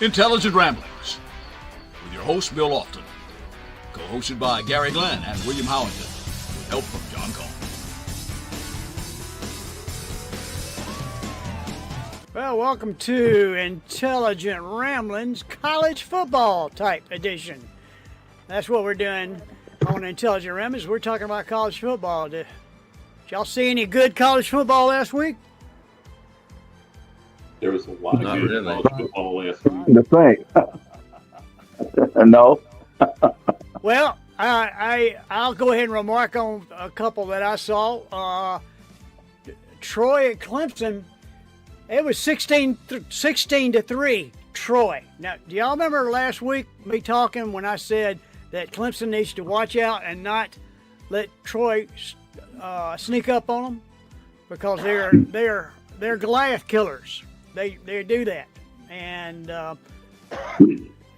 Intelligent Ramblings with your host, Bill Lofton. Co-hosted by Gary Glenn and William Howington with help from John Cohn. Well, welcome to Intelligent Ramblings college football type edition. That's what we're doing on Intelligent Ramblings. We're talking about college football. Did y'all see any good college football last week? There was a lot of good college football last week. The thing. No. Well, I'll go ahead and remark on a couple that I saw. Troy at Clemson. It was 16-3, Troy. Now, do y'all remember last week me talking when I said that Clemson needs to watch out and not let Troy sneak up on them because they're Goliath killers. They do that, and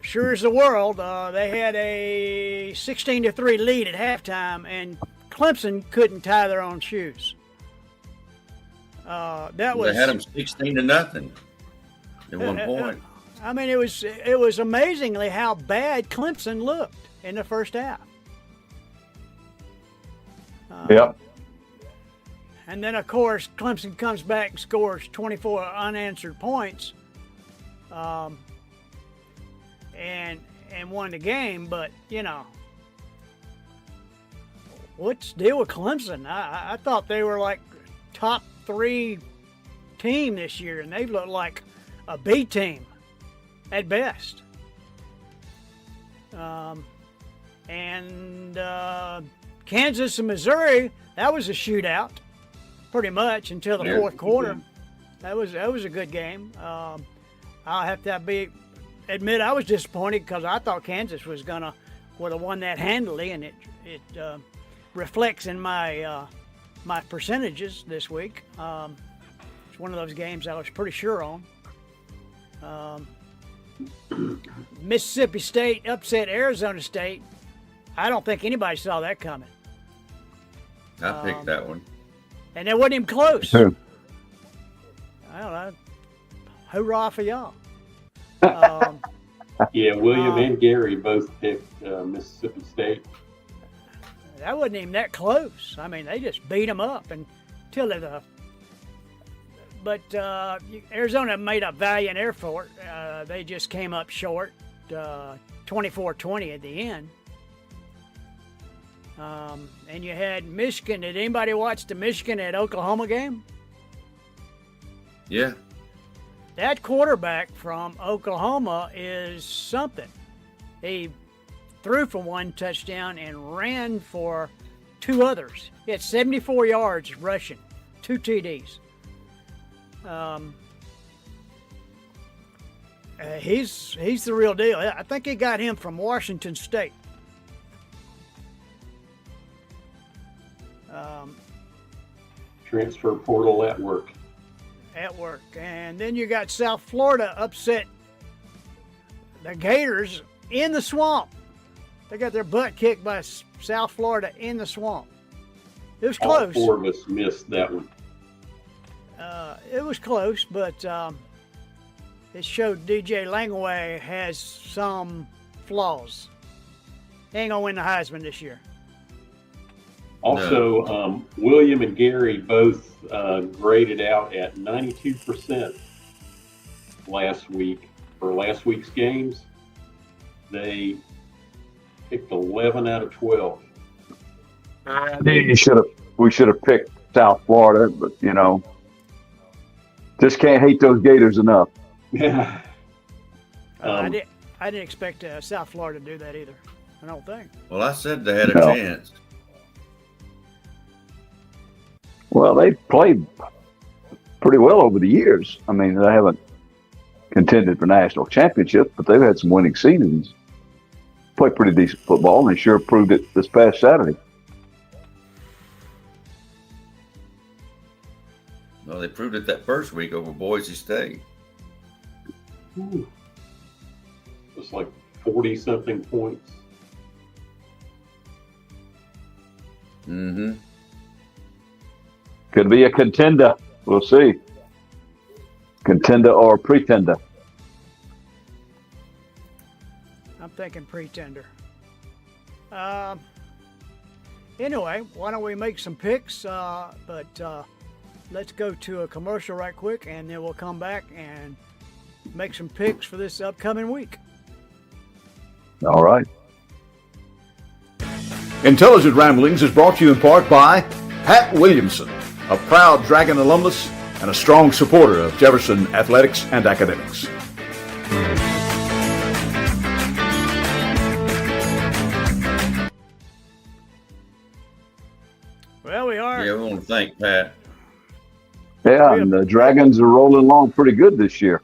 sure as the world, they had a 16-3 lead at halftime, and Clemson couldn't tie their own shoes. They had them 16-0 at one point. I mean, it was amazingly how bad Clemson looked in the first half. Yep. And then, of course, Clemson comes back and scores 24 unanswered points, and won the game. But you know, what's the deal with Clemson? I thought they were like top 3 team this year, and they look like a B team at best. Kansas and Missouri, that was a shootout, pretty much until the fourth quarter. That was a good game. I'll have to admit I was disappointed because I thought Kansas would have won that handily, and it reflects in my my percentages this week. It's one of those games I was pretty sure on. Mississippi State upset Arizona State. I don't think anybody saw that coming. I picked that one. And it wasn't even close. I don't know. Hoorah for y'all. Yeah, William and Gary both picked Mississippi State. That wasn't even that close. I mean, they just beat them up until but Arizona made a valiant effort. They just came up short, 24-20 at the end. And you had Michigan. Did anybody watch the Michigan at Oklahoma game? Yeah. That quarterback from Oklahoma is something. He threw for 1 touchdown and ran for 2 others. He had 74 yards rushing, 2 TDs. He's the real deal. I think he got him from Washington State. Transfer portal at work. And then you got South Florida upset the Gators in the swamp. They got their butt kicked by South Florida in the swamp. It was close. All 4 of us missed that one. It was close, but it showed DJ Langway has some flaws. He ain't gonna win the Heisman this year. Also, William and Gary both graded out at 92% last week for last week's games. They picked 11 out of 12. We should have picked South Florida, but just can't hate those Gators enough. Yeah. I didn't expect South Florida to do that either. I don't think. Well, I said they had a chance. Well, they played pretty well over the years. I mean, they haven't contended for national championships, but they've had some winning seasons. Played pretty decent football, and they sure proved it this past Saturday. Well, they proved it that first week over Boise State. It was like 40-something points. Mm-hmm. Could be a contender. We'll see. Contender or pretender. thinking pretender. Anyway, why don't we make some picks? But let's go to a commercial right quick, and then we'll come back and make some picks for this upcoming week. All right. Intelligent Ramblings is brought to you in part by Pat Williamson, a proud Dragon alumnus and a strong supporter of Jefferson athletics and academics. Well, we are. Yeah, we want to thank Pat. Yeah, and the Dragons are rolling along pretty good this year.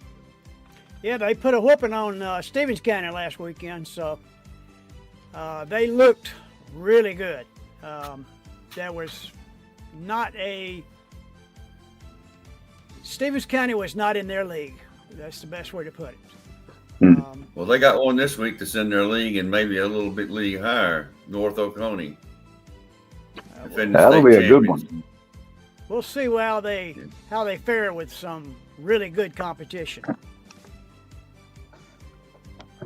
Yeah, they put a whooping on Stevens County last weekend, so they looked really good. There was not a Stevens County was not in their league. That's the best way to put it. Well, they got one this week that's in their league and maybe a little bit league higher, North Oconee. That'll be a good one. We'll see how they fare with some really good competition.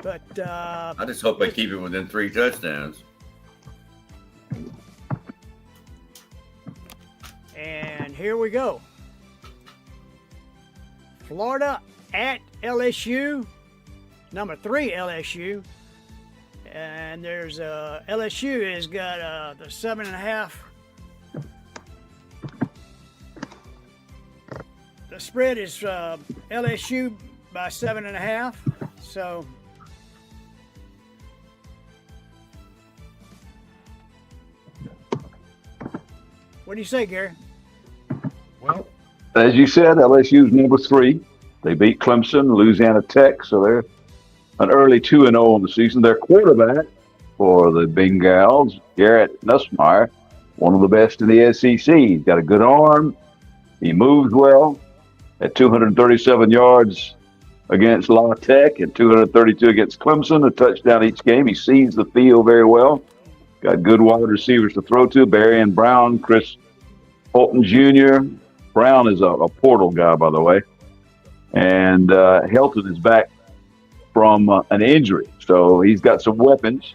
But I just hope they keep it within 3 touchdowns. And here we go. Florida at LSU, number 3 LSU. And there's LSU has got the 7.5. The spread is LSU by 7.5. So what do you say, Gary? Well, as you said, LSU's number 3. They beat Clemson, Louisiana Tech, so they're an early 2-0 on the season. Their quarterback for the Bengals, Garrett Nussmeier, one of the best in the SEC. He's got a good arm. He moves well. At 237 yards against La Tech and 232 against Clemson, a touchdown each game. He sees the field very well. Got good wide receivers to throw to. Barry Brown, Chris Fulton Jr. Brown is a portal guy, by the way. And Helton is back from an injury. So he's got some weapons.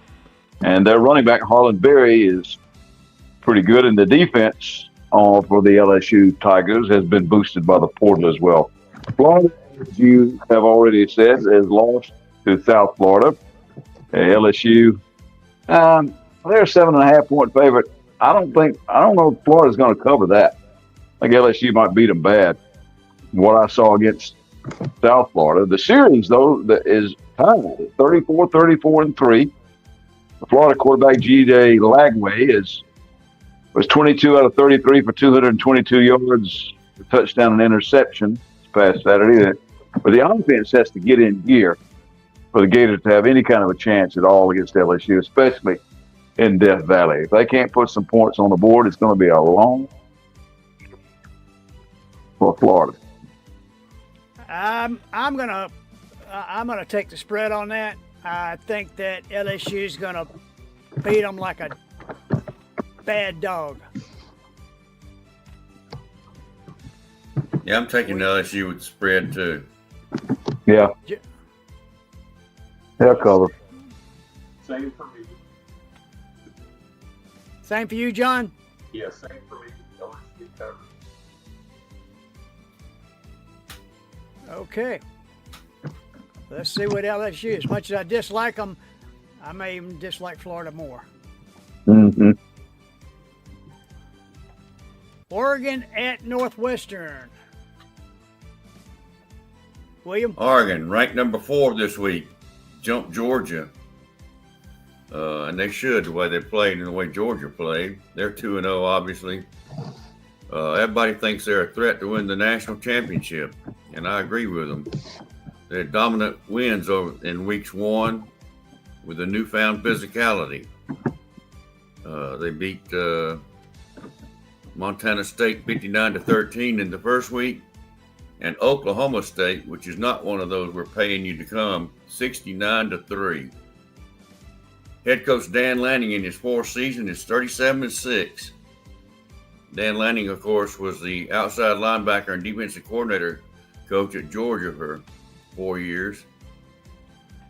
And their running back, Harlan Berry, is pretty good. In the defense for the LSU Tigers has been boosted by the portal as well. Florida, as you have already said, has lost to South Florida. LSU, they're a 7.5 point favorite. I don't know if Florida's going to cover that. I think LSU might beat them bad. What I saw against South Florida, the series though is tied 34-3. The Florida quarterback G.J. Lagway was 22 out of 33 for 222 yards, a touchdown and interception this past Saturday. But the offense has to get in gear for the Gators to have any kind of a chance at all against LSU, especially in Death Valley. If they can't put some points on the board, it's going to be a long for Florida. I'm gonna take the spread on that. I think that LSU is gonna beat them like a bad dog. Yeah, I'm taking LSU with the spread too. Yeah. They'll cover. Same for me. Same for you, John? Yeah, same for me. LSU covered. Okay. Let's see what LSU. As much as I dislike them, I may even dislike Florida more. Mm-hmm. Oregon at Northwestern. William? Oregon, ranked number 4 this week, jumped Georgia. And they should, the way they played and the way Georgia played. They're 2-0, obviously. Everybody thinks they're a threat to win the national championship, and I agree with them. They had dominant wins in weeks 1 with a newfound physicality. They beat Montana State 59-13 in the first week, and Oklahoma State, which is not one of those we're paying you to come, 69-3. Head coach Dan Lanning in his 4th season is 37-6. Dan Lanning, of course, was the outside linebacker and defensive coordinator coach at Georgia for 4 years.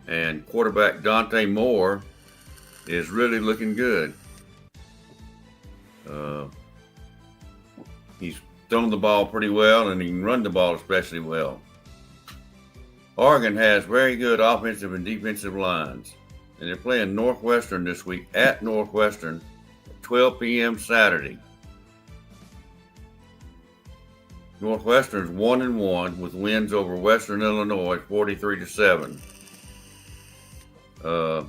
And quarterback Dante Moore is really looking good. He's thrown the ball pretty well, and he can run the ball especially well. Oregon has very good offensive and defensive lines, and they're playing Northwestern this week at Northwestern at 12 p.m. Saturday. Northwestern's 1-1 with wins over Western Illinois 43-7.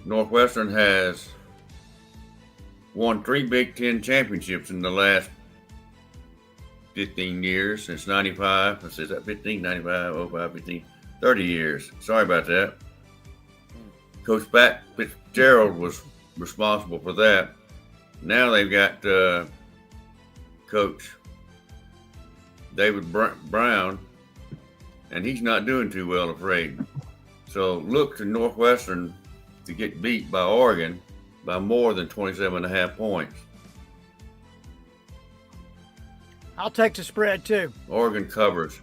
Northwestern has won 3 Big Ten championships in the last 15 years, since 95. Is that 15, 95, 05, 15, 30 years. Sorry about that. Coach Pat Fitzgerald was responsible for that. Now they've got Coach David Brown, and he's not doing too well, afraid. So look to Northwestern to get beat by Oregon by more than 27.5 points. I'll take the spread too. Oregon covers.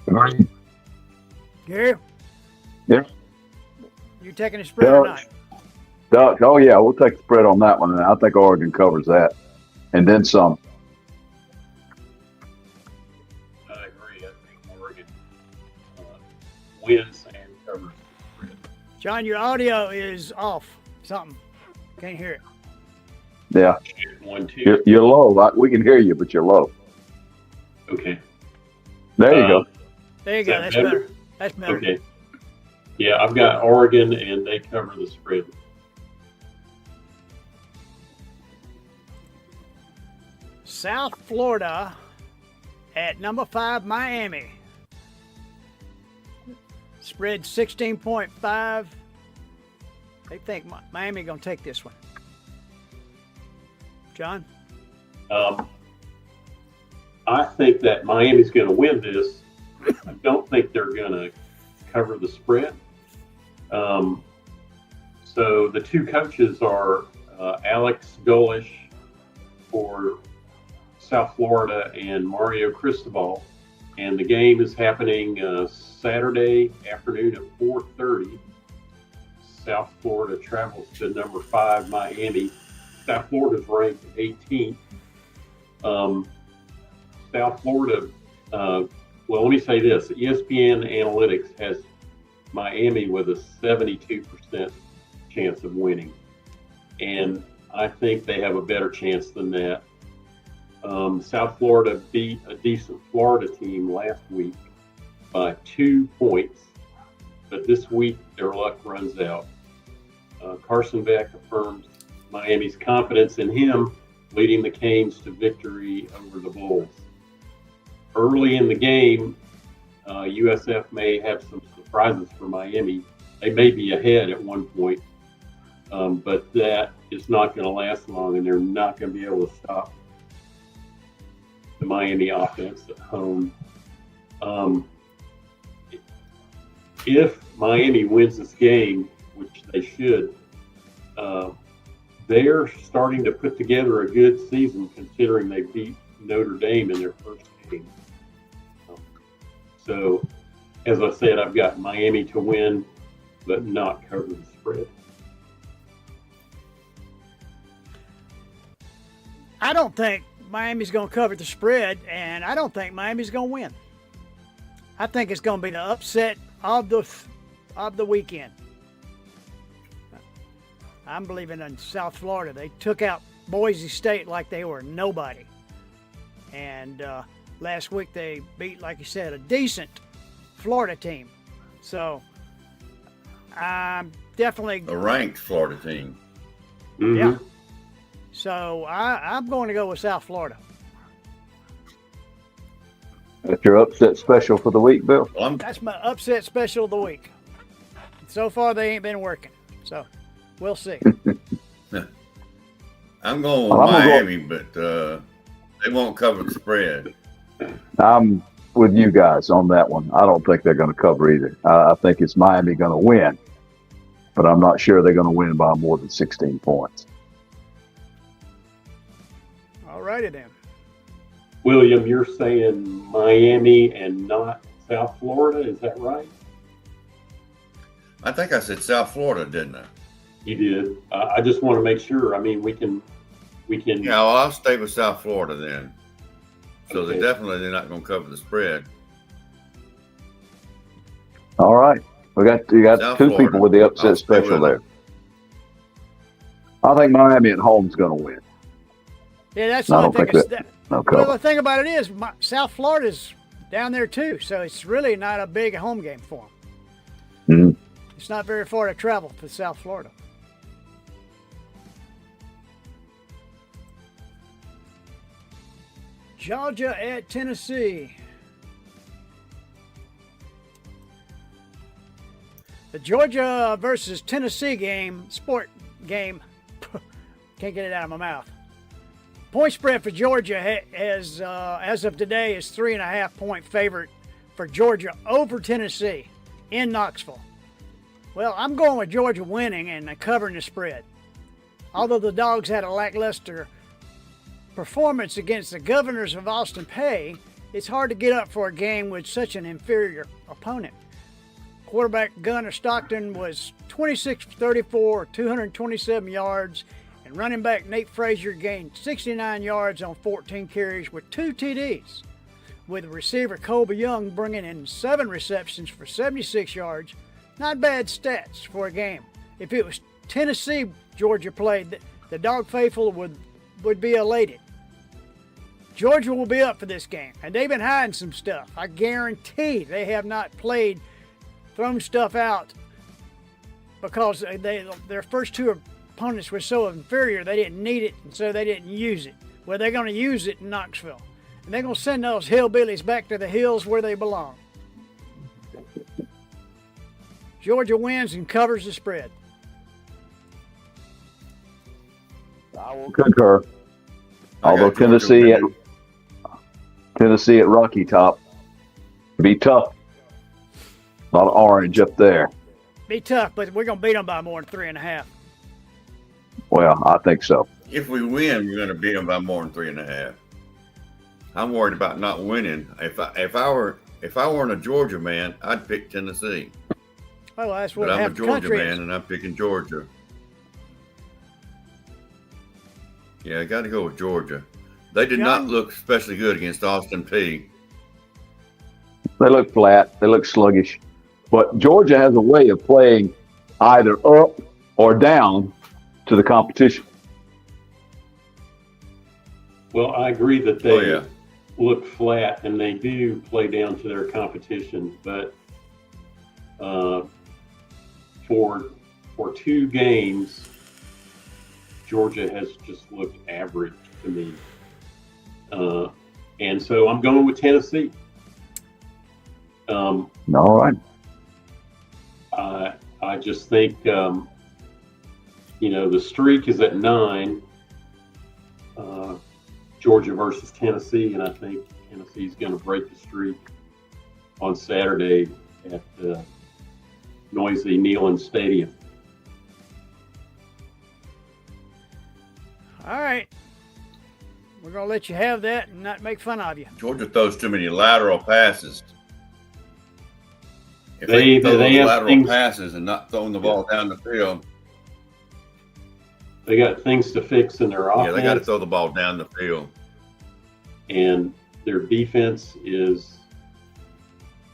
Agreed. Gary? Yeah. You taking the spread or not? Doug, oh yeah, we'll take the spread on that one, and I think Oregon covers that, and then some. I agree. I think Oregon wins and covers the spread. John, your audio is off. Something. Can't hear it. Yeah, 1, 2. you're low. We can hear you, but you're low. Okay. There you go. There you Is go. that That's better? better. That's better. Okay. Yeah, I've got Oregon, and they cover the spread. South Florida at number 5, Miami. Spread 16.5. They think Miami going to take this one. John? I think that Miami's going to win this. I don't think they're going to cover the spread. So the two coaches are Alex Golish for South Florida and Mario Cristobal. And the game is happening Saturday afternoon at 4:30. South Florida travels to number 5, Miami. South Florida's ranked 18th. South Florida, well, let me say this. ESPN Analytics has Miami with a 72% chance of winning. And I think they have a better chance than that. South Florida beat a decent Florida team last week by 2 points. But this week, their luck runs out. Carson Beck affirms Miami's confidence in him, leading the Canes to victory over the Bulls. Early in the game, USF may have some surprises for Miami. They may be ahead at one point, but that is not going to last long, and they're not going to be able to stop the Miami offense at home. If Miami wins this game, which they should, they're starting to put together a good season considering they beat Notre Dame in their first game. So, as I said, I've got Miami to win, but not cover the spread. I don't think Miami's going to cover the spread, and I don't think Miami's going to win. I think it's going to be the upset of the weekend. I'm believing in South Florida. They took out Boise State like they were nobody. And last week they beat, like you said, a decent Florida team. So I'm definitely A ranked Florida team. Mm-hmm. Yeah. So I'm going to go with South Florida. That's your upset special for the week, Bill. Well, That's my upset special of the week. So far they ain't been working. So we'll see. I'm going with Well, I'm gonna Miami, but they won't cover the spread. I'm with you guys on that one. I don't think they're going to cover either. I think it's Miami going to win, but I'm not sure they're going to win by more than 16 points. All righty then. William, you're saying Miami and not South Florida. Is that right? I think I said South Florida, didn't I? You did. I just want to make sure. I mean, we can. Yeah, well, I'll stay with South Florida then. So Okay. they're not going to cover the spread. All right. You got South two Florida. people with the upset I'll stay special with there. I think Miami at home is going to win. Yeah, that's I the don't only thing. think Is that, No well, cover. the thing about it is, South Florida's down there too, so it's really not a big home game for them. Mhm. It's not very far to travel to South Florida. Georgia at Tennessee. The Georgia versus Tennessee sport game, can't get it out of my mouth. Point spread for Georgia has, as of today, is 3.5-point favorite for Georgia over Tennessee in Knoxville. Well, I'm going with Georgia winning and covering the spread. Although the Dogs had a lackluster performance against the Governors of Austin Peay, it's hard to get up for a game with such an inferior opponent. Quarterback Gunnar Stockton was 26 for 34, 227 yards, and running back Nate Frazier gained 69 yards on 14 carries with 2 TDs, with receiver Colby Young bringing in 7 receptions for 76 yards. Not bad stats for a game. If it was Tennessee Georgia played, the Dog Faithful would be elated. Georgia will be up for this game, and they've been hiding some stuff. I guarantee they have not thrown stuff out because their first 2 opponents were so inferior they didn't need it, and so they didn't use it. Well, they're going to use it in Knoxville, and they're going to send those hillbillies back to the hills where they belong. Georgia wins and covers the spread. I will concur. I Although got Georgia Tennessee at Rocky Top be tough. A lot of orange up there. Be tough, but we're going to beat them by more than 3.5. Well, I think so. If we win, we're going to beat them by more than 3.5. I'm worried about not winning. If I weren't a Georgia man, I'd pick Tennessee. Well, that's what But I'm a half the Georgia country man, is. and I'm picking Georgia. Yeah, I got to go with Georgia. They did not John? look especially good against Austin Peay. They look flat. They look sluggish. But Georgia has a way of playing either up or down to the competition. Well, I agree that they Oh, yeah. look flat and they do play down to their competition, but for 2 games, Georgia has just looked average to me. And so I'm going with Tennessee. All right. I just think, the streak is at 9, Georgia versus Tennessee, and I think Tennessee's going to break the streak on Saturday at noisy Neyland Stadium. All right. We're going to let you have that and not make fun of you. Georgia throws too many lateral passes. If They throw those have lateral things- passes and not throwing the ball down the field, They got things to fix in their offense. yeah, they got to throw the ball down the field. And their defense is,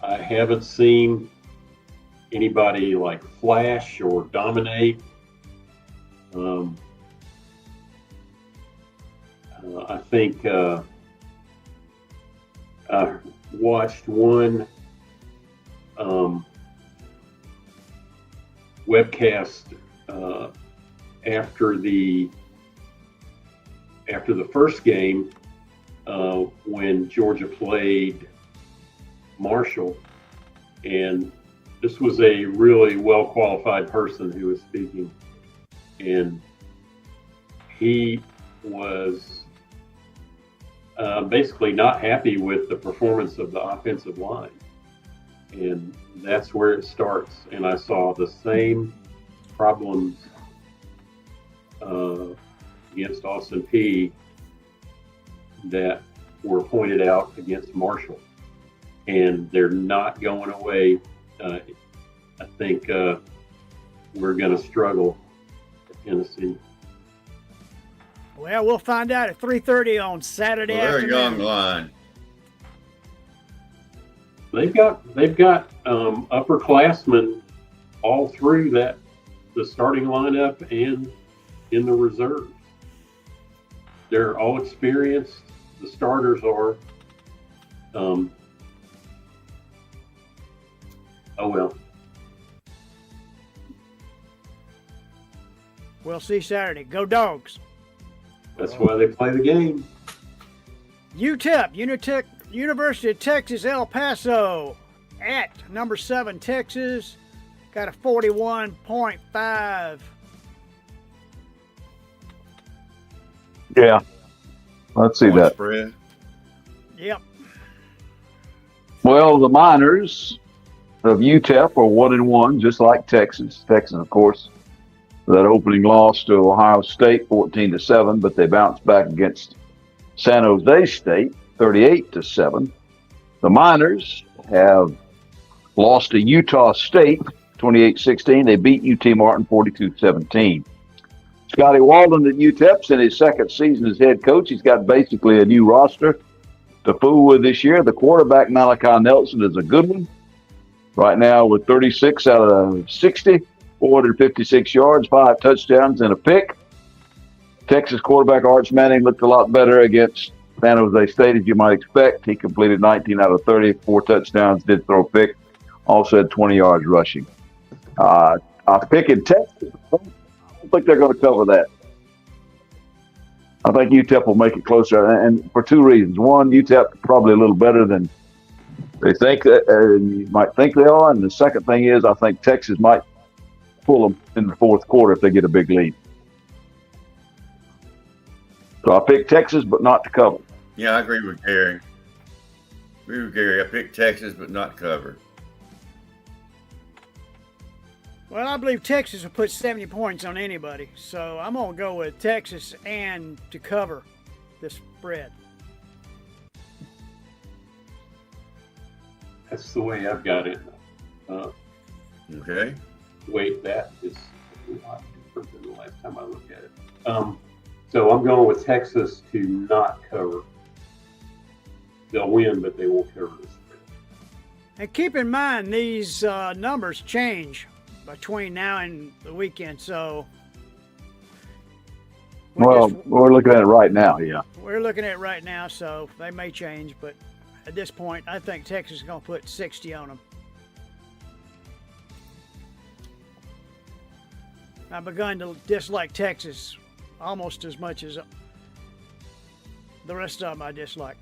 I haven't seen anybody like flash or dominate. I think I watched one webcast after the first game when Georgia played Marshall, and this was a really well qualified person who was speaking, and he was basically not happy with the performance of the offensive line, and that's where it starts. And I saw the same problems against Austin Peay that were pointed out against Marshall. and they're not going away. I think we're going to struggle at Tennessee. Well, we'll find out at 3:30 on Saturday Well, they're a afternoon. young line. They've got upperclassmen all through the starting lineup and in the reserves. They're all experienced. The starters are. Oh well. We'll see Saturday. Go Dogs. That's why they play the game. UTEP, University of Texas, El Paso, at number 7, Texas, got a 41.5. Yeah, let's see Point that. spread. Yep. Well, the Miners of UTEP are 1-1, just like Texas. Texas, of course, that opening loss to Ohio State, 14-7, but they bounced back against San Jose State, 38-7. The Miners have lost to Utah State, 28-16. They beat UT Martin, 42-17. Scotty Walden at UTEP's in his second season as head coach. He's got basically a new roster to fool with this year. The quarterback, Malachi Nelson, is a good one. Right now with 36 out of 60, 456 yards, 5 touchdowns, and a pick. Texas quarterback Arch Manning looked a lot better against San Jose State, as you might expect. He completed 19 out of 30, 4 touchdowns, did throw a pick. Also had 20 yards rushing. I'm picking Texas. I don't think they're going to cover that. I think UTEP will make it closer, and for 2 reasons. One, UTEP probably a little better than they think you might think they are, and the second thing is I think Texas might pull them in the fourth quarter if they get a big lead. So I picked Texas, but not to cover. Yeah, I agree with Gary. I picked Texas, but not covered. Well, I believe Texas will put 70 points on anybody, so I'm going to go with Texas and to cover this spread. That's the way I've got it. Okay. Wait, that is a lot different than the last time I looked at it. So I'm going with Texas to not cover. They'll win, but they won't cover the spread. And keep in mind, these numbers change between now and the weekend, so We're looking at it right now, yeah. we're looking at it right now, so they may change, but at this point, I think Texas is going to put 60 on them. I've begun to dislike Texas almost as much as the rest of them I dislike.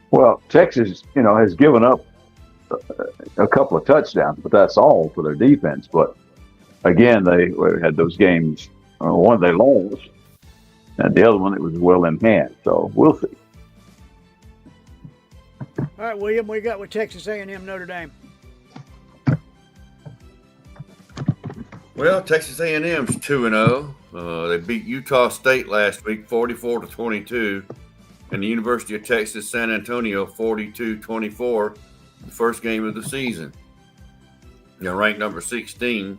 Well, Texas, has given up a couple of touchdowns, but that's all for their defense. But again, they had those games. One they lost, and the other one it was well in hand. So we'll see. All right, William, we got with Texas A&M Notre Dame. Well, Texas A&M's 2-0. They beat Utah State last week, 44-22, and the University of Texas San Antonio, 42-24, the first game of the season. Ranked number 16.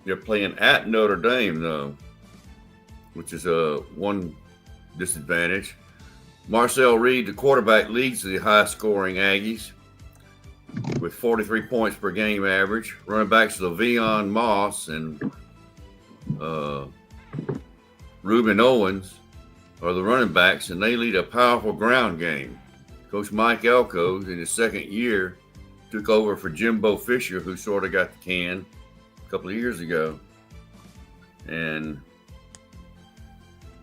They're playing at Notre Dame, though, which is one disadvantage. Marcel Reed, the quarterback, leads the high-scoring Aggies with 43 points per game average. Running backs Le'Veon Moss and Reuben Owens are the running backs, and they lead a powerful ground game. Coach Mike Elko, in his second year, took over for Jimbo Fisher, who sort of got the can a couple of years ago. And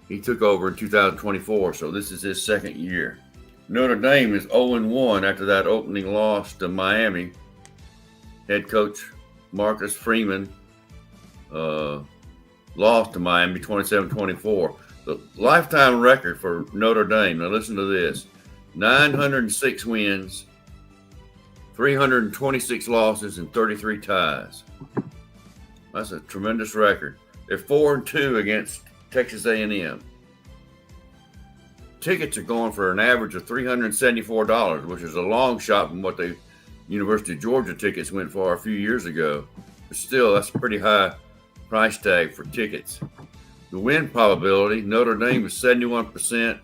he took over in 2024, so this is his second year. Notre Dame is 0-1 after that opening loss to Miami. Head coach Marcus Freeman lost to Miami 27-24. The lifetime record for Notre Dame, now listen to this, 906 wins, 326 losses, and 33 ties. That's a tremendous record. They're 4-2 against Texas A&M. tickets are going for an average of $374, which is a long shot from what the University of Georgia tickets went for a few years ago. But still, that's a pretty high price tag for tickets. The win probability, Notre Dame is 71%,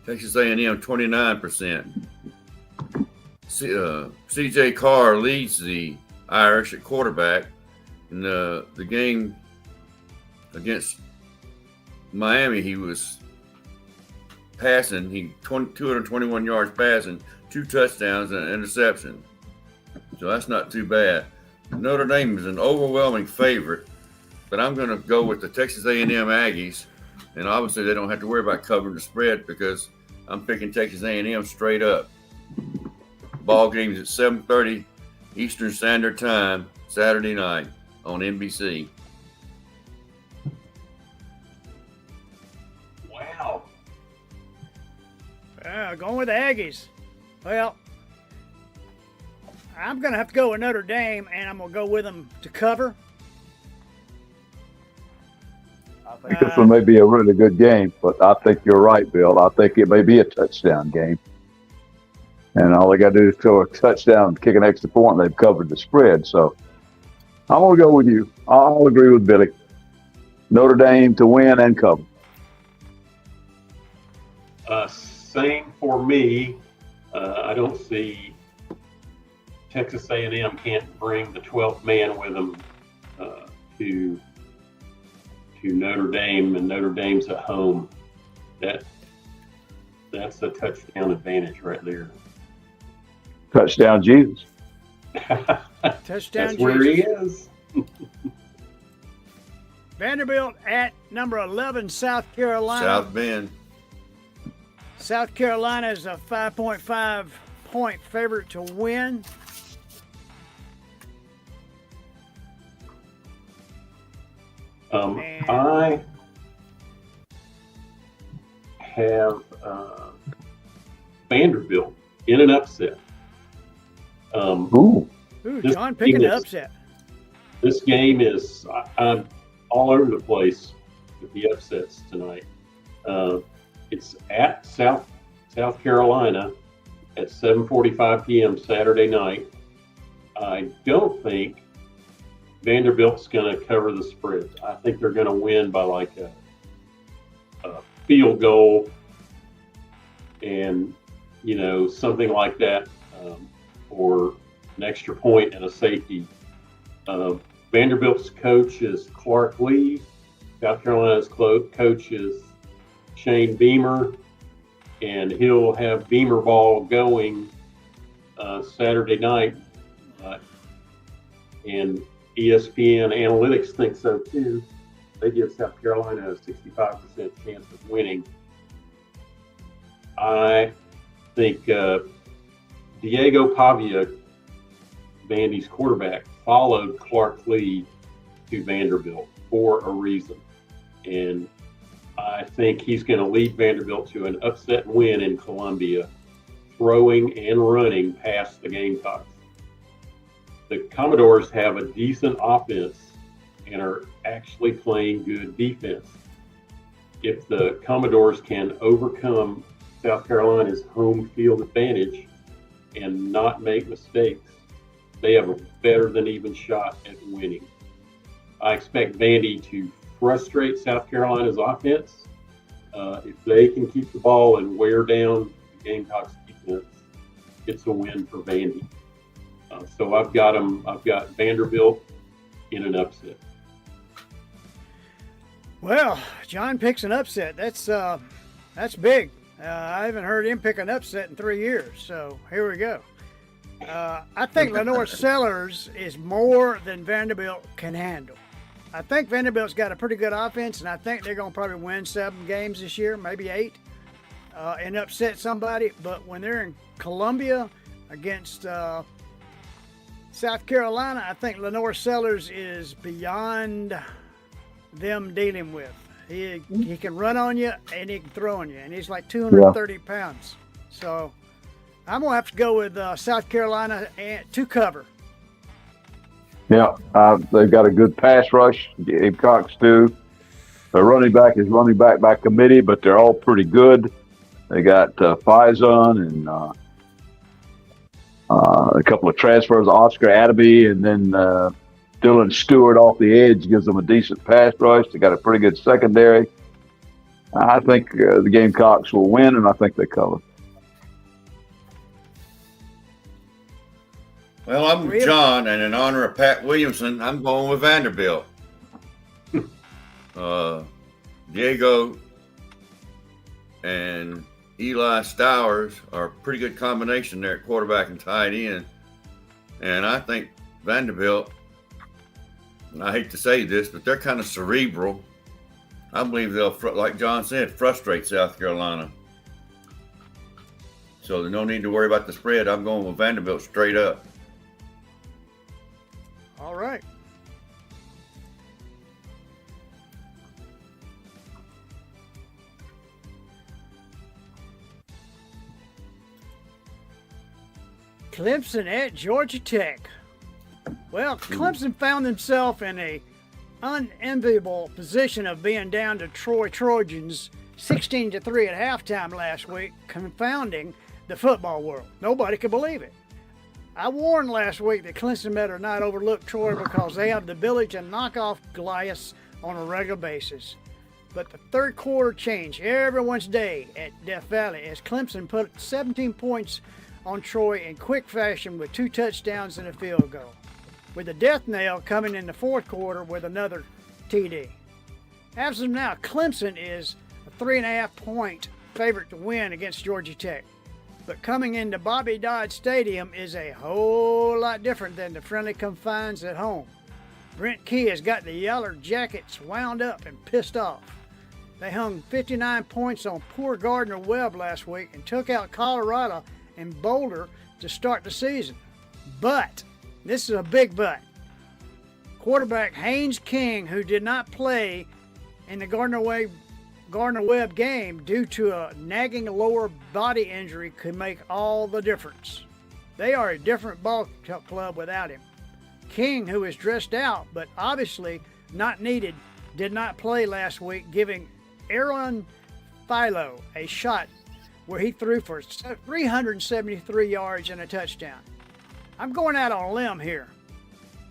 Texas A&M 29%. C.J. Carr leads the Irish at quarterback. In the game against Miami, he was passing, 221 yards passing, 2 touchdowns and an interception. So that's not too bad. Notre Dame is an overwhelming favorite, but I'm going to go with the Texas A&M Aggies, and obviously they don't have to worry about covering the spread because I'm picking Texas A&M straight up. Ball game's at 7:30 Eastern Standard Time, Saturday night on NBC. Wow. Going with the Aggies. Well, I'm going to have to go with Notre Dame, and I'm going to go with them to cover. I think this one may be a really good game, but I think you're right, Bill. I think it may be a touchdown game. And all they got to do is throw a touchdown, kick an extra point, and they've covered the spread. So I'm going to go with you. I'll agree with Billy. Notre Dame to win and cover. Same for me. I don't see Texas A&M can't bring the 12th man with them to Notre Dame, and Notre Dame's at home. That's a touchdown advantage right there. Touchdown, Jesus. Touchdown, That's Jesus. where he is. Vanderbilt at number 11, South Carolina. South Bend. South Carolina is a 5.5 point favorite to win. I have Vanderbilt in an upset. Ooh. Ooh, This John picking team the is- upset. This game is, I'm all over the place with the upsets tonight. It's at South Carolina at 7:45 p.m. Saturday night. I don't think Vanderbilt's going to cover the spread. I think they're going to win by like a field goal and, something like that, or an extra point and a safety. Vanderbilt's coach is Clark Lee. South Carolina's coach is Shane Beamer, and he'll have Beamer ball going Saturday night. And ESPN Analytics think so too. They give South Carolina a 65% chance of winning. I think Diego Pavia, Vandy's quarterback, followed Clark Lee to Vanderbilt for a reason. And I think he's going to lead Vanderbilt to an upset win in Columbia, throwing and running past the Gamecocks. The Commodores have a decent offense and are actually playing good defense. If the Commodores can overcome South Carolina's home field advantage and not make mistakes, they have a better than even shot at winning. I expect Vandy to frustrate South Carolina's offense. If they can keep the ball and wear down the Gamecocks defense, it's a win for Vandy. So I've got Vanderbilt in an upset. Well, John picks an upset. That's big. I haven't heard him pick an upset in 3 years. So here we go. I think Lenore Sellers is more than Vanderbilt can handle. I think Vanderbilt's got a pretty good offense, and I think they're going to probably win 7 games this year, maybe 8, and upset somebody. But when they're in Columbia against South Carolina, I think Lenore Sellers is beyond them dealing with. He can run on you and he can throw on you, and he's like 230 pounds. So I'm going to have to go with South Carolina to cover. Yeah, they've got a good pass rush. Gamecocks do. Their running back is running back by committee, but they're all pretty good. They got Faison and a couple of transfers, Oscar Attaby, and then Dylan Stewart off the edge gives them a decent pass rush. They got a pretty good secondary. I think the Gamecocks will win, and I think they cover. Well, I'm John, and in honor of Pat Williamson, I'm going with Vanderbilt. Diego and Eli Stowers are a pretty good combination there at quarterback and tight end. And I think Vanderbilt, and I hate to say this, but they're kind of cerebral. I believe they'll, like John said, frustrate South Carolina. So there's no need to worry about the spread. I'm going with Vanderbilt straight up. All right. Clemson at Georgia Tech. Well, Clemson found themselves in a unenviable position of being down to Troy Trojans 16-3 at halftime last week, confounding the football world. Nobody could believe it. I warned last week that Clemson better not overlook Troy because they have the ability to knock off Goliath on a regular basis. But the third quarter changed everyone's day at Death Valley as Clemson put 17 points on Troy in quick fashion with 2 touchdowns and a field goal, with the death nail coming in the fourth quarter with another TD. As of now, Clemson is a 3.5-point favorite to win against Georgia Tech. But coming into Bobby Dodd Stadium is a whole lot different than the friendly confines at home. Brent Key has got the Yeller Jackets wound up and pissed off. They hung 59 points on poor Gardner Webb last week and took out Colorado and Boulder to start the season. But, this is a big but, quarterback Haynes King, who did not play in the Gardner Webb game due to a nagging lower body injury, could make all the difference. They are a different ball club without him. King, who is dressed out but obviously not needed, did not play last week, giving Aaron Philo a shot where he threw for 373 yards and a touchdown. I'm going out on a limb here.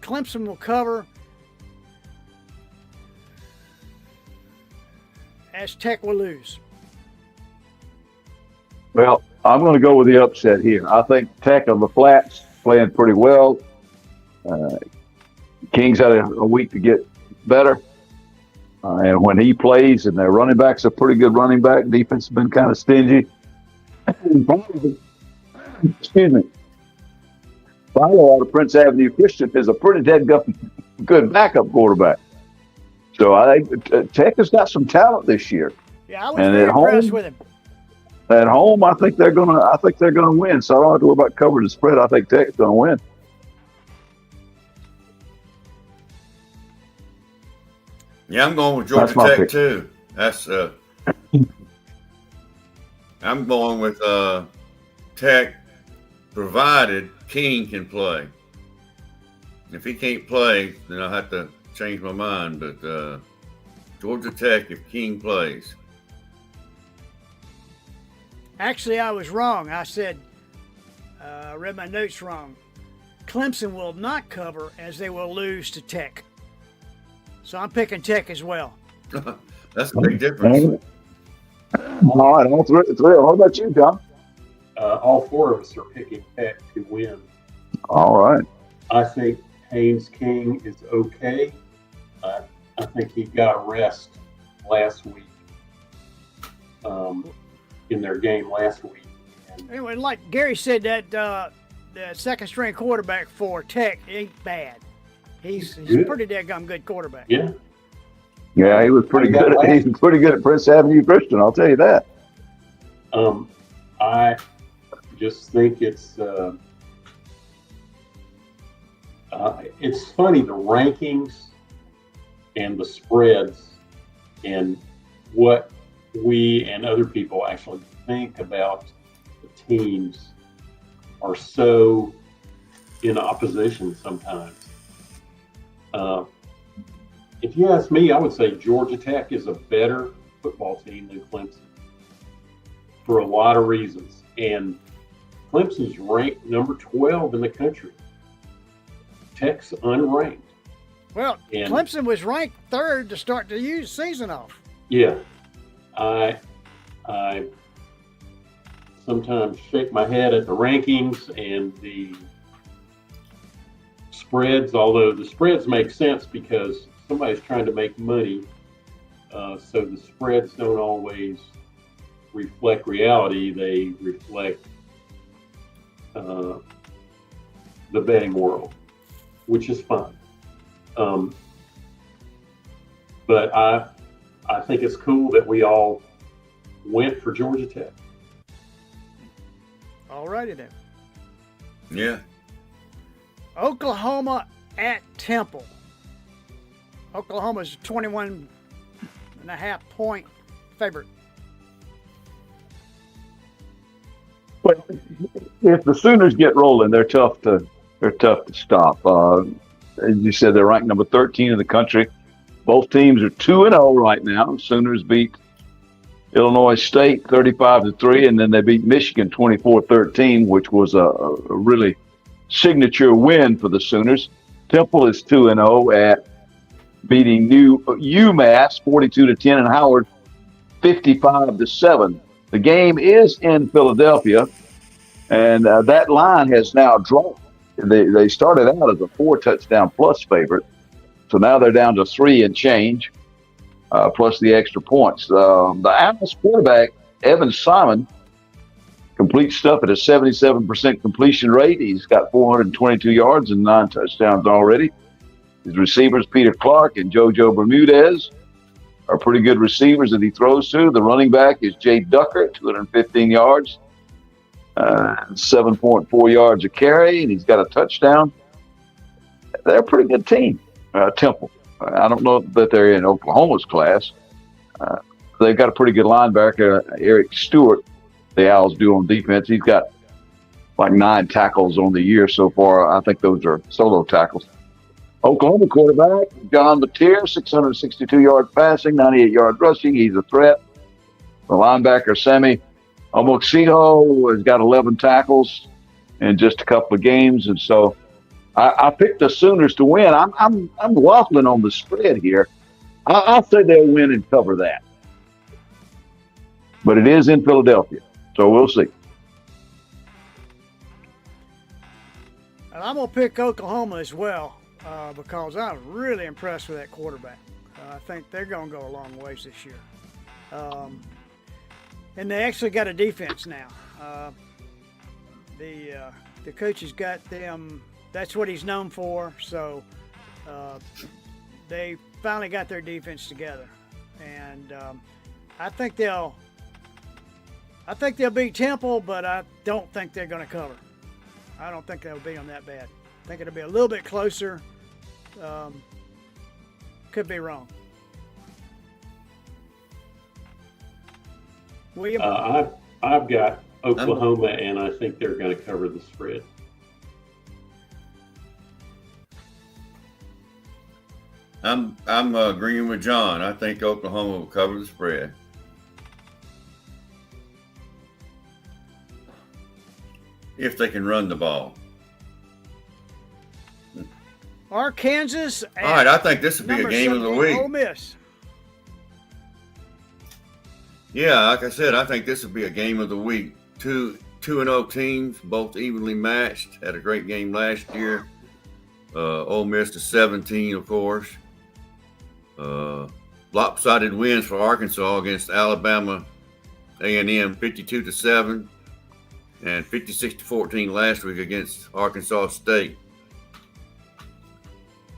Clemson will cover as Tech will lose. Well, I'm going to go with the upset here. I think Tech on the flats playing pretty well. King's had a week to get better. And when he plays, and their running back's a pretty good running back, defense has been kind of stingy. Excuse me. Philo out of Prince Avenue Christian is a pretty good backup quarterback. So I think Tech has got some talent this year. Yeah, I was very impressed with him. At home, I think they're gonna win. So I don't have to worry about covering the spread. I think Tech's gonna win. Yeah, I'm going with Georgia Tech too. That's I'm going with Tech, provided King can play. If he can't play, then I'll have to change my mind. But Georgia Tech, if King plays. Actually, I was wrong. I said, I read my notes wrong. Clemson will not cover as they will lose to Tech. So I'm picking Tech as well. That's a big difference. All right, all three. What about you, John? All 4 of us are picking Tech to win. All right. I think Haynes King is okay. I think he got a rest last week in their game last week. And anyway, like Gary said, that the second string quarterback for Tech ain't bad. He's a pretty daggum good quarterback. Yeah. Yeah, he was pretty good. He was pretty good at Prince Avenue Christian. I'll tell you that. I just think it's funny, the rankings and the spreads and what we and other people actually think about the teams are so in opposition sometimes. If you ask me, I would say Georgia Tech is a better football team than Clemson. for a lot of reasons. And Clemson's ranked number 12 in the country. Tech's unranked. Well, And Clemson was ranked third to start the season off. yeah, I sometimes shake my head at the rankings and the spreads, although the spreads make sense because somebody's trying to make money. So the spreads don't always reflect reality. They reflect the betting world, which is fine. But I think it's cool that we all went for Georgia Tech. All righty then. Yeah. Oklahoma at Temple. Oklahoma's 21.5 point favorite. But if the Sooners get rolling, they're tough to stop. As you said, they're ranked number 13 in the country. Both teams are 2-0 right now. Sooners beat Illinois State 35-3, and then they beat Michigan 24-13, which was a really signature win for the Sooners. Temple is 2-0 at beating UMass 42-10 and Howard 55-7. The game is in Philadelphia, and that line has now dropped. They started out as a 4-touchdown plus favorite, so now they're down to 3 and change, plus the extra points. The Owls quarterback, Evan Simon, completes stuff at a 77% completion rate. He's got 422 yards and 9 touchdowns already. His receivers, Peter Clark and JoJo Bermudez, are pretty good receivers that he throws to. The running back is Jay Ducker, 215 yards, 7.4 yards a carry, and he's got a touchdown. They're a pretty good team, Temple. I don't know that they're in Oklahoma's class. They've got a pretty good linebacker, Eric Stewart, the Owls do on defense. He's got like 9 tackles on the year so far. I think those are solo tackles. Oklahoma quarterback, John Mateer, 662 yards passing, 98 yards rushing. He's a threat. The linebacker, Sammy Omoxiho, has got 11 tackles in just a couple of games. And so I picked the Sooners to win. I'm waffling on the spread here. I'll say they'll win and cover that. But it is in Philadelphia, so we'll see. And I'm going to pick Oklahoma as well because I'm really impressed with that quarterback. I think they're going to go a long ways this year. And they actually got a defense now. The coach has got them. That's what he's known for. So they finally got their defense together, and I think they'll beat Temple, but I don't think they're going to cover. I don't think they'll beat them that bad. I think it'll be a little bit closer. Could be wrong. William? I've got Oklahoma, and I think they're going to cover the spread. I'm agreeing with John. I think Oklahoma will cover the spread. If they can run the ball. Arkansas. All right, I think this would be a game of the week. Ole Miss. Yeah, like I said, I think this would be a game of the week. 2-0 teams, both evenly matched. Had a great game last year. Ole Miss to 17, of course. Lopsided wins for Arkansas against Alabama A&M, 52-7, and 56-14 last week against Arkansas State.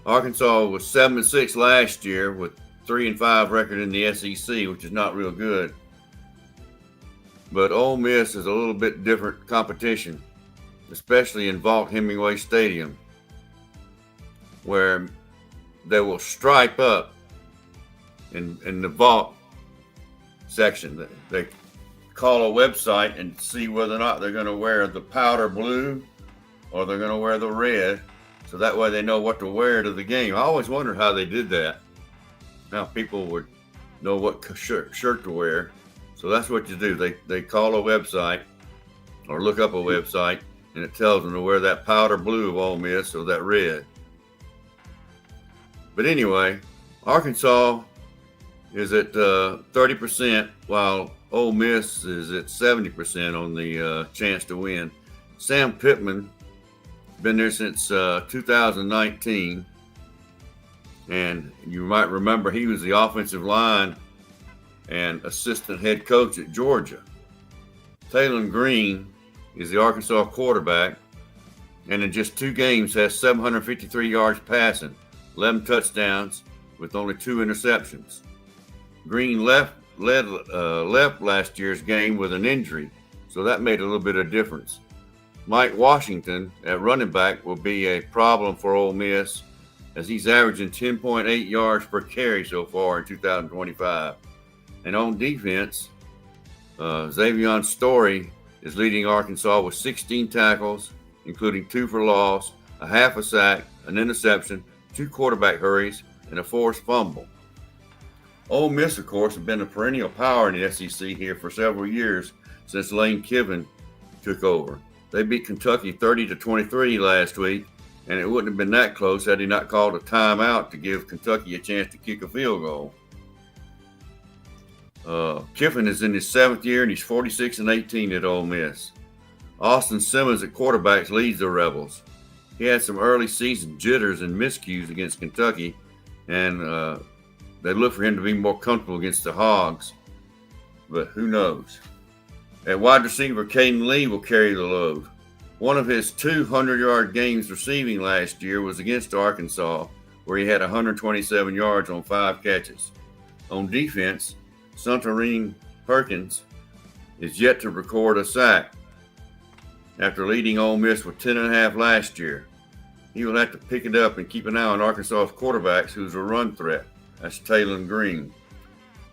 Arkansas was 7-6 last year with 3-5 record in the SEC, which is not real good. But Ole Miss is a little bit different competition, especially in Vaught-Hemingway Stadium, where they will stripe up in the Vaught section. They call a website and see whether or not they're going to wear the powder blue or they're going to wear the red, so that way they know what to wear to the game. I always wondered how they did that. Now people would know what shirt to wear. So that's what you do. They call a website or look up a website, and it tells them to wear that powder blue of Ole Miss or that red. But anyway, Arkansas is at 30%, while Ole Miss is at 70% on the chance to win. Sam Pittman, been there since 2019, and you might remember he was the offensive line and assistant head coach at Georgia. Talon Green is the Arkansas quarterback, and in just 2 games has 753 yards passing, 11 touchdowns with only 2 interceptions. Green left last year's game with an injury, so that made a little bit of difference. Mike Washington at running back will be a problem for Ole Miss, as he's averaging 10.8 yards per carry so far in 2025. And on defense, Xavion Story is leading Arkansas with 16 tackles, including 2 for loss, a half a sack, an interception, 2 quarterback hurries, and a forced fumble. Ole Miss, of course, have been a perennial power in the SEC here for several years since Lane Kiffin took over. They beat Kentucky 30-23 last week, and it wouldn't have been that close had he not called a timeout to give Kentucky a chance to kick a field goal. Kiffin is in his 7th year, and he's 46-18 at Ole Miss. Austin Simmons at quarterbacks leads the Rebels. He had some early season jitters and miscues against Kentucky, and they look for him to be more comfortable against the Hogs, but who knows? At wide receiver, Caden Lee will carry the load. One of his 200-yard games receiving last year was against Arkansas, where he had 127 yards on 5 catches. On defense, Suntarine Perkins is yet to record a sack after leading Ole Miss with 10.5 last year. He will have to pick it up and keep an eye on Arkansas's quarterbacks, who's a run threat. That's Talon Green.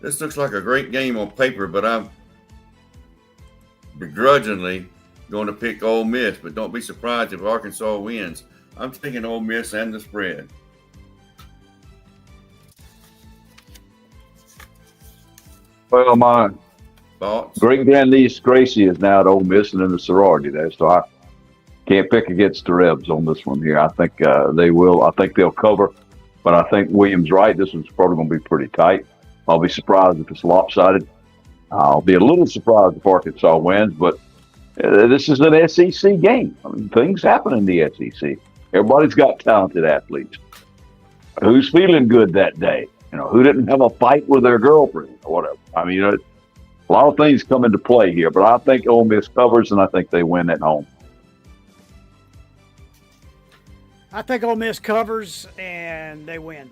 This looks like a great game on paper, but I'm begrudgingly going to pick Ole Miss, but don't be surprised if Arkansas wins. I'm taking Ole Miss and the spread. Well, my Thoughts? great grandniece Gracie is now at Ole Miss and in the sorority there, so I can't pick against the Rebs on this one here. I think they will. I think they'll cover, but I think Williams right. This one's probably going to be pretty tight. I'll be surprised if it's lopsided. I'll be a little surprised if Arkansas wins, but this is an SEC game. I mean, things happen in the SEC. Everybody's got talented athletes. Who's feeling good that day? You know, who didn't have a fight with their girlfriend or whatever. I mean, a lot of things come into play here, but I think Ole Miss covers, and I think they win at home. I think Ole Miss covers and they win.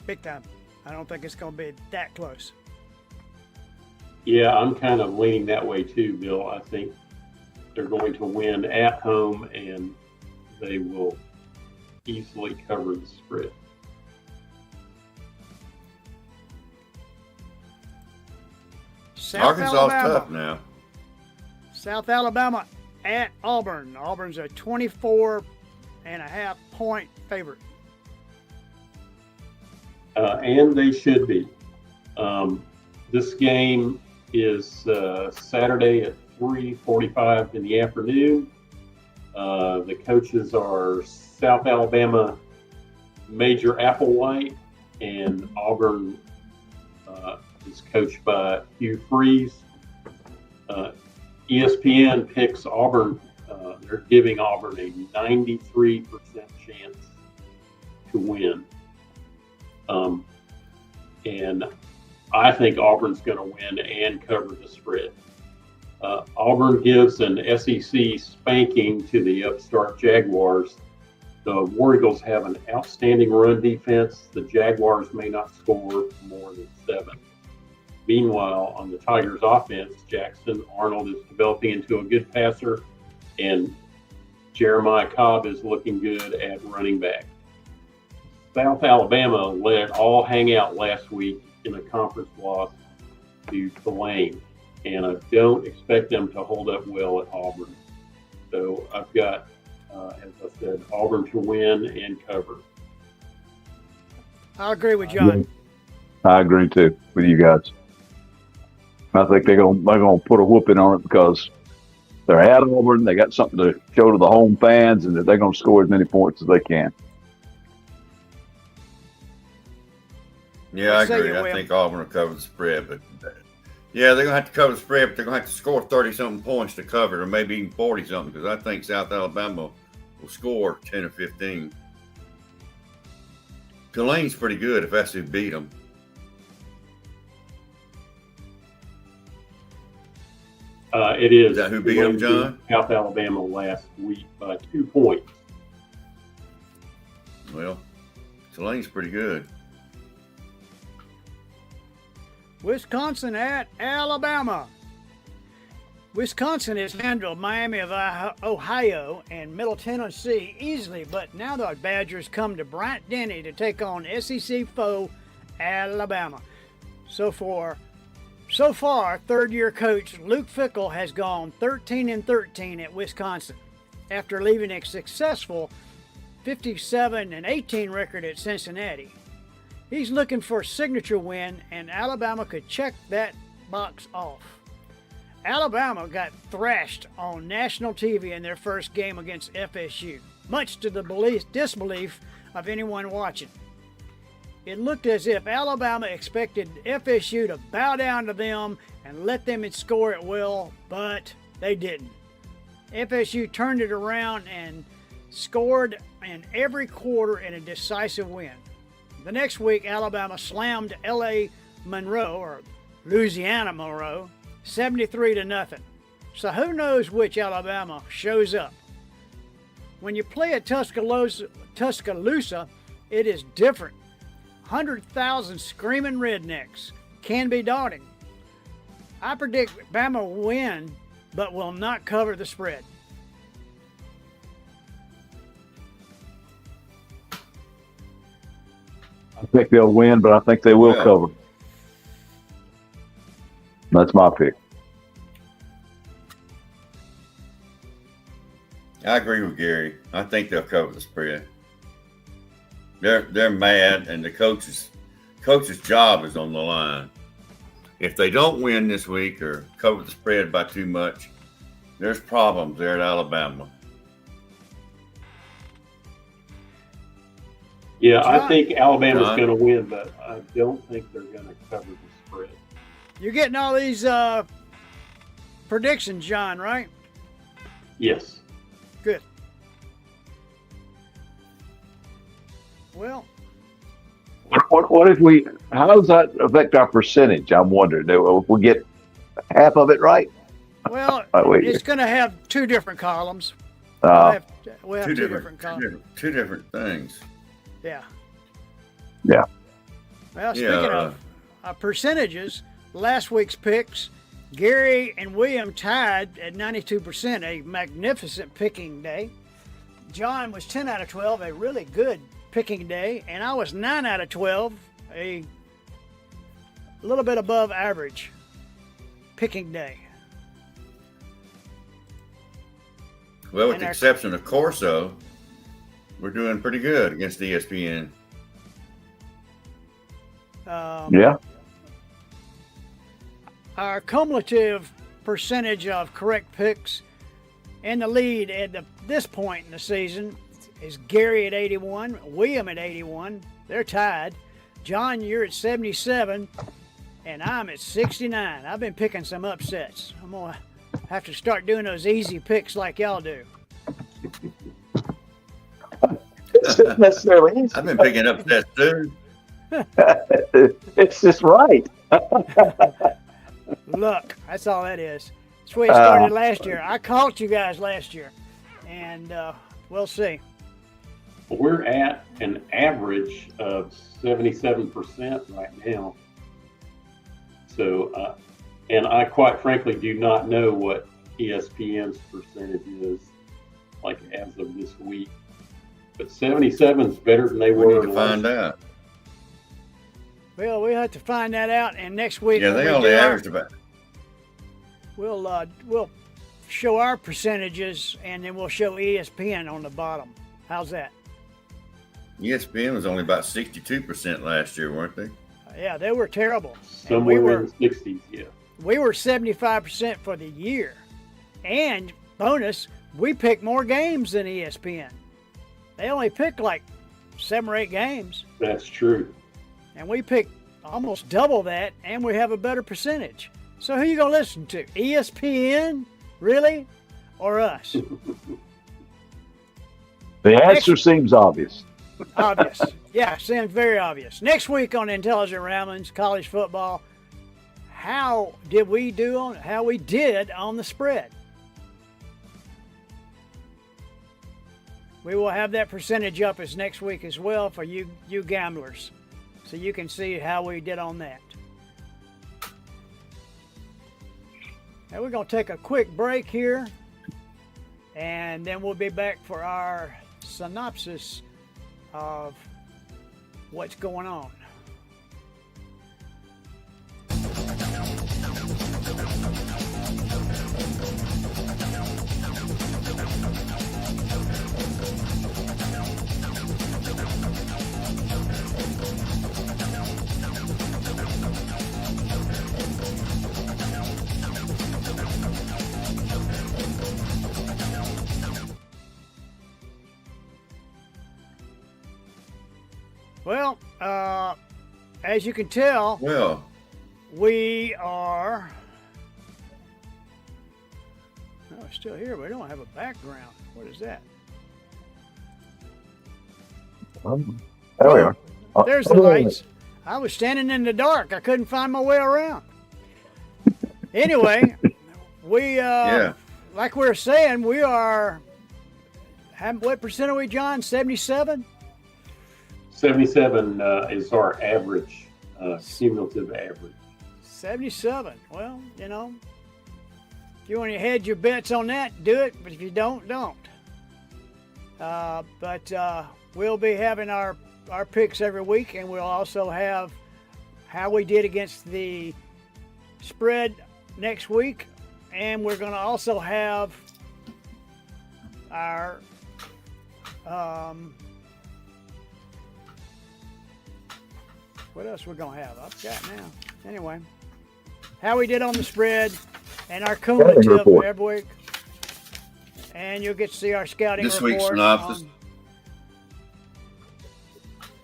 Big time. I don't think it's going to be that close. Yeah, I'm kind of leaning that way too, Bill. I think they're going to win at home, and they will easily cover the spread. Arkansas's Alabama. tough now. South Alabama at Auburn. Auburn's a 24.5-point favorite. And they should be. This game is Saturday at 3:45 in the afternoon. The coaches are South Alabama Major Applewhite, and Auburn is coached by Hugh Freeze. ESPN picks Auburn. They're giving Auburn a 93% chance to win. And I think Auburn's going to win and cover the spread. Auburn gives an SEC spanking to the upstart Jaguars. The War Eagles have an outstanding run defense. The Jaguars may not score more than 7. Meanwhile, on the Tigers' offense, Jackson Arnold is developing into a good passer, and Jeremiah Cobb is looking good at running back. South Alabama let it all hang out last week in a conference loss to Tulane, and I don't expect them to hold up well at Auburn. So I've got, as I said, Auburn to win and cover. I agree with John. I agree too with you guys. I think they're gonna put a whooping on it because they're at Auburn. They got something to show to the home fans, and that they're gonna score as many points as they can. Yeah, I agree. I think Auburn will cover the spread, but yeah, they're gonna have to cover the spread, but they're gonna have to score 30-something points to cover it, or maybe even 40-something, because I think South Alabama will score 10 or 15. Tulane's pretty good if that's who beat them. It is. Is that who beat them, John? South Alabama last week by 2 points. Well, Tulane's pretty good. Wisconsin at Alabama. Wisconsin has handled Miami of Ohio and Middle Tennessee easily, but now the Badgers come to Bryant-Denny to take on SEC foe Alabama. So far, third-year coach Luke Fickell has gone 13-13 at Wisconsin after leaving a successful 57-18 record at Cincinnati. He's looking for a signature win, and Alabama could check that box off. Alabama got thrashed on national TV in their first game against FSU, much to the disbelief of anyone watching. It looked as if Alabama expected FSU to bow down to them and let them score at will, but they didn't. FSU turned it around and scored in every quarter in a decisive win. The next week, Alabama slammed Louisiana Monroe, 73-0. So who knows which Alabama shows up? When you play at Tuscaloosa, it is different. 100,000 screaming rednecks can be daunting. I predict Bama will win, but will not cover the spread. I think they'll win, but I think they will cover. That's my pick. I agree with Gary. I think they'll cover the spread. They're mad, and the coach's job is on the line. If they don't win this week or cover the spread by too much, there's problems there at Alabama. Yeah, I think Alabama's going to win, but I don't think they're going to cover the spread. You're getting all these predictions, John, right? Yes. Good. Well, what if we? How does that affect our percentage? I'm wondering. If we get half of it right. Well, it's going to have two different columns. We'll have two different columns. Two different things. Yeah. Yeah. Well, speaking of percentages, last week's picks, Gary and William tied at 92%, a magnificent picking day. John was 10 out of 12, a really good picking day, and I was 9 out of 12, a little bit above average picking day. Well, with the exception of Corso, we're doing pretty good against ESPN. Yeah. Our cumulative percentage of correct picks in the lead at this point in the season is Gary at 81, William at 81. They're tied. John, you're at 77, and I'm at 69. I've been picking some upsets. I'm going to have to start doing those easy picks like y'all do. Necessarily easy. I've been picking upsets too. It's just right. Luck. That's all that is. That's the way it started last year. I caught you guys last year, and we'll see. We're at an average of 77% right now. So, and I quite frankly do not know what ESPN's percentage is, like as of this week. But 77 is better than they were. We need to find out. Well, we'll have to find that out, and next week. Yeah, they only averaged about. We'll show our percentages, and then we'll show ESPN on the bottom. How's that? ESPN was only about 62% last year, weren't they? Yeah, they were terrible. Somewhere in the 60s, yeah. we were 75% for the year. And bonus, we picked more games than ESPN. They only picked like 7 or 8 games. That's true. And we picked almost double that, and we have a better percentage. So who you going to listen to? ESPN? Really? Or us? The answer seems obvious. Obvious. Yeah, seems very obvious. Next week on Intelligent Ramblings, college football, how did we did on the spread? We will have that percentage up as next week as well for you gamblers, so you can see how we did on that. Now we're going to take a quick break here, and then we'll be back for our synopsis of what's going on. Well, as you can tell, we are. Oh, it's still here. We don't have a background. What is that? There we are. There's the lights. I was standing in the dark. I couldn't find my way around. Anyway, we like we were saying, we are. What percent are we, John? 77. 77 is our average, cumulative average. 77. Well, you know, if you want to hedge your bets on that, do it. But if you don't. But we'll be having our picks every week, and we'll also have how we did against the spread next week. And we're going to also have our what else we're going to have? I forgot now. Anyway, how we did on the spread and our cumulative every week. And you'll get to see our scouting this report. Week's synopsis.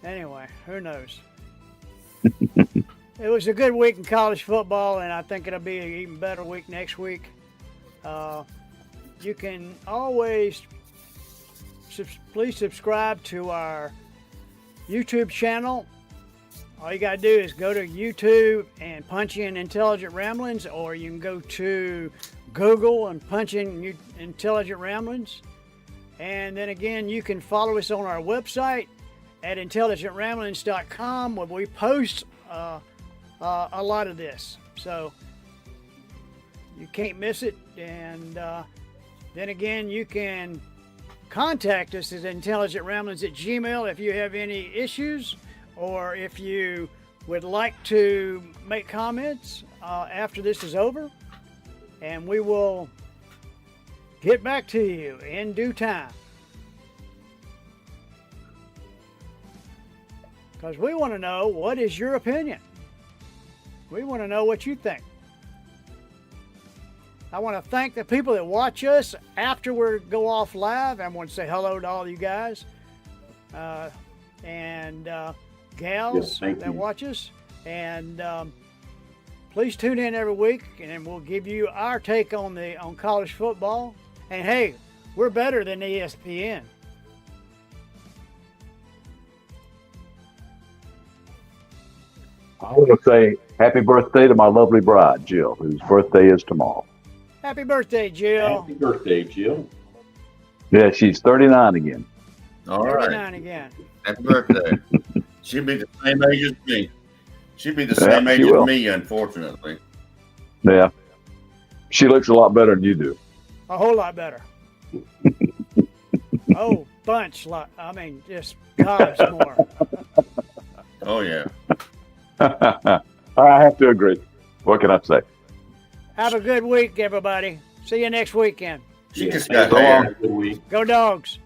Anyway, who knows? It was a good week in college football, and I think it'll be an even better week next week. You can always please subscribe to our YouTube channel. All you got to do is go to YouTube and punch in Intelligent Ramblings, or you can go to Google and punch in Intelligent Ramblings. And then again, you can follow us on our website at intelligentramblings.com, where we post a lot of this. So you can't miss it. And then again, you can contact us at intelligentramblings@gmail.com if you have any issues, or if you would like to make comments after this is over, and we will get back to you in due time. Because we want to know, what is your opinion? We want to know what you think. I want to thank the people that watch us after we go off live. I want to say hello to all you guys. And gals that watch us, and please tune in every week, and we'll give you our take on college football. And hey, we're better than ESPN. I want to say happy birthday to my lovely bride, Jill, whose birthday is tomorrow. Happy birthday, Jill. Happy birthday, Jill. Yeah, she's 39 again. All right. 39 again. Happy birthday. She'll be the same age as me. She'll be the same age as me, unfortunately. Yeah. She looks a lot better than you do. A whole lot better. Oh, bunch. I mean, just gobs more. Oh, yeah. I have to agree. What can I say? Have a good week, everybody. See you next weekend. She just got hair. Good week. Go Dogs.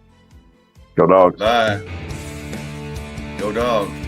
Go Dogs. Bye. Go Dogs.